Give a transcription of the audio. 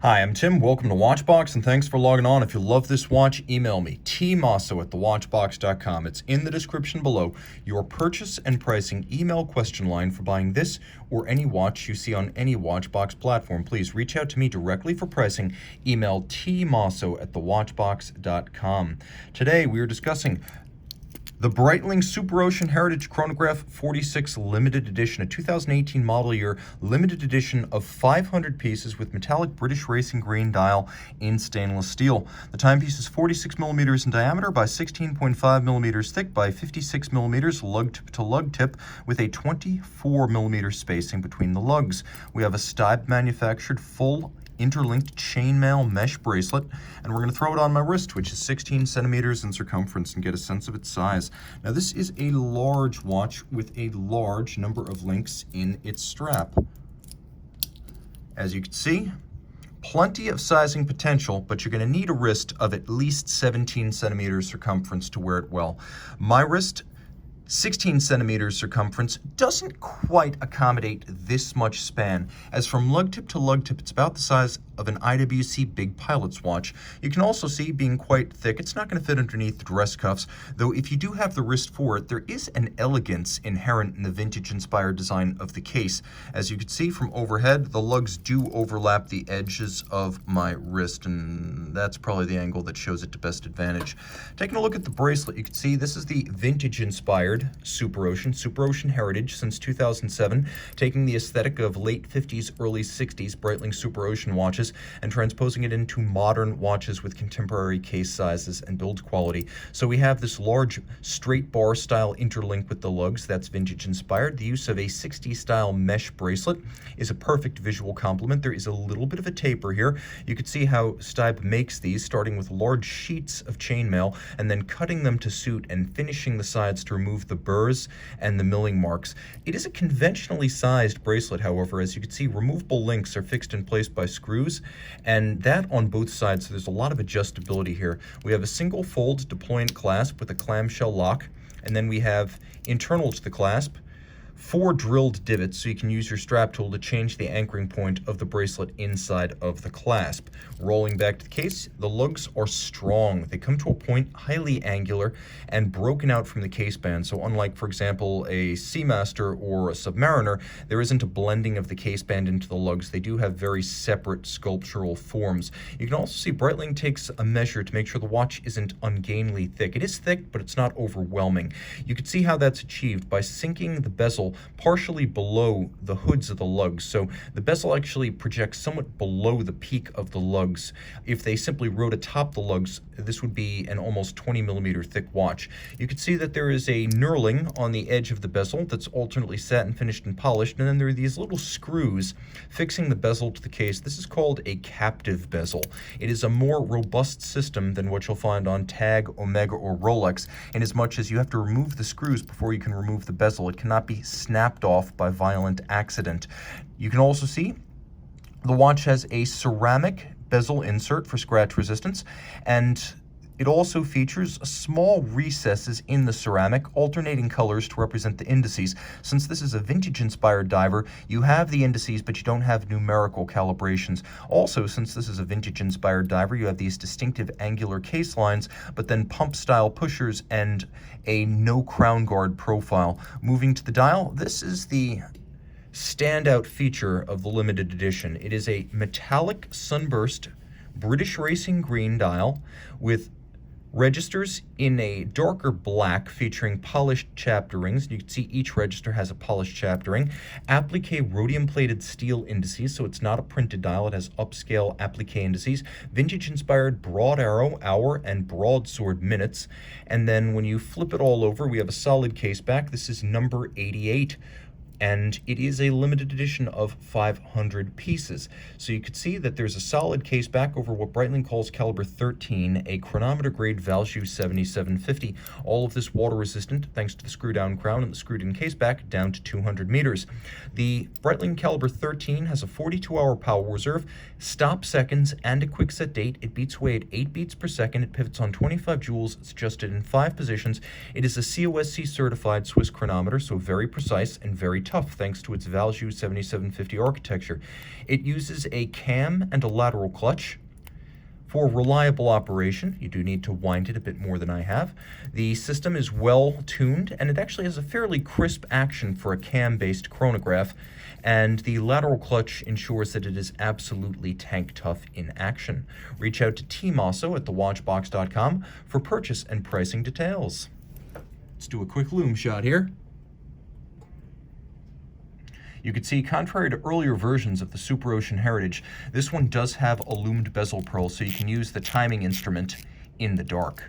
Hi, I'm Tim. Welcome to Watchbox, and thanks for logging on. If you love this watch, email me, tmosso@thewatchbox.com. It's in the description below. Your purchase and pricing email question line for buying this or any watch you see on any Watchbox platform. Please reach out to me directly for pricing. Email tmosso@thewatchbox.com. Today, we are discussing the Breitling Superocean Heritage Chronograph 46 Limited Edition, a 2018 model year limited edition of 500 pieces with metallic British racing green dial in stainless steel. The timepiece is 46 millimeters in diameter by 16.5 millimeters thick by 56 millimeters lug-to-lug tip with a 24 millimeter spacing between the lugs. We have a Stibe manufactured full interlinked chainmail mesh bracelet, and we're going to throw it on my wrist, which is 16 centimeters in circumference, and get a sense of its size. Now, this is a large watch with a large number of links in its strap. As you can see, plenty of sizing potential, but you're going to need a wrist of at least 17 centimeters circumference to wear it well. My wrist, 16 centimeters circumference, doesn't quite accommodate this much span, as from lug tip to lug tip, it's about the size of an IWC big pilot's watch. You can also see, being quite thick, it's not going to fit underneath the dress cuffs, though if you do have the wrist for it, there is an elegance inherent in the vintage-inspired design of the case. As you can see from overhead, the lugs do overlap the edges of my wrist, and that's probably the angle that shows it to best advantage. Taking a look at the bracelet, you can see this is the vintage-inspired Superocean Heritage since 2007, taking the aesthetic of late 50s, early 60s Breitling Superocean watches and transposing it into modern watches with contemporary case sizes and build quality. So we have this large straight bar style interlink with the lugs, that's vintage inspired. The use of a 60s style mesh bracelet is a perfect visual complement. There is a little bit of a taper here. You can see how Stibe makes these, starting with large sheets of chainmail and then cutting them to suit and finishing the sides to remove the burrs and the milling marks. It is a conventionally sized bracelet, however. As you can see, removable links are fixed in place by screws, and that on both sides, so there's a lot of adjustability here. We have a single fold deployant clasp with a clamshell lock, and then we have internal to the clasp 4 drilled divots, so you can use your strap tool to change the anchoring point of the bracelet inside of the clasp. Rolling back to the case, the lugs are strong. They come to a point highly angular and broken out from the case band. So unlike, for example, a Seamaster or a Submariner, there isn't a blending of the case band into the lugs. They do have very separate sculptural forms. You can also see Breitling takes a measure to make sure the watch isn't ungainly thick. It is thick, but it's not overwhelming. You can see how that's achieved by sinking the bezel partially below the hoods of the lugs. So the bezel actually projects somewhat below the peak of the lugs. If they simply wrote atop the lugs, this would be an almost 20 millimeter thick watch. You can see that there is a knurling on the edge of the bezel that's alternately satin finished and polished, and then there are these little screws fixing the bezel to the case. This is called a captive bezel. It is a more robust system than what you'll find on Tag, Omega, or Rolex, in as much as you have to remove the screws before you can remove the bezel. It cannot be snapped off by violent accident. You can also see the watch has a ceramic bezel insert for scratch resistance, and it also features small recesses in the ceramic, alternating colors to represent the indices. Since this is a vintage-inspired diver, you have the indices, but you don't have numerical calibrations. Also, since this is a vintage-inspired diver, you have these distinctive angular case lines, but then pump-style pushers and a no crown guard profile. Moving to the dial, this is the standout feature of the limited edition. It is a metallic sunburst British racing green dial with registers in a darker black featuring polished chapter rings. You can see each register has a polished chapter ring. Applique rhodium-plated steel indices, so it's not a printed dial. It has upscale applique indices. Vintage-inspired broad arrow, hour, and broadsword minutes. And then when you flip it all over, we have a solid case back. This is number 88. And it is a limited edition of 500 pieces. So you could see that there's a solid case back over what Breitling calls caliber 13, a chronometer grade Valjoux 7750. All of this water resistant thanks to the screw down crown and the screwed in case back down to 200 meters. The Breitling caliber 13 has a 42-hour power reserve, stop seconds, and a quick set date. It beats away at 8 beats per second. It pivots on 25 joules. It's adjusted in 5 positions. It is a COSC certified Swiss chronometer, so very precise and very tough thanks to its Valjoux 7750 architecture. It uses a cam and a lateral clutch. For reliable operation, you do need to wind it a bit more than I have. The system is well tuned, and it actually has a fairly crisp action for a cam-based chronograph, and the lateral clutch ensures that it is absolutely tank tough in action. Reach out to Team Mosso at thewatchbox.com for purchase and pricing details. Let's do a quick Lume shot here. You can see, contrary to earlier versions of the Superocean Heritage, this one does have a lumed bezel pearl, so you can use the timing instrument in the dark.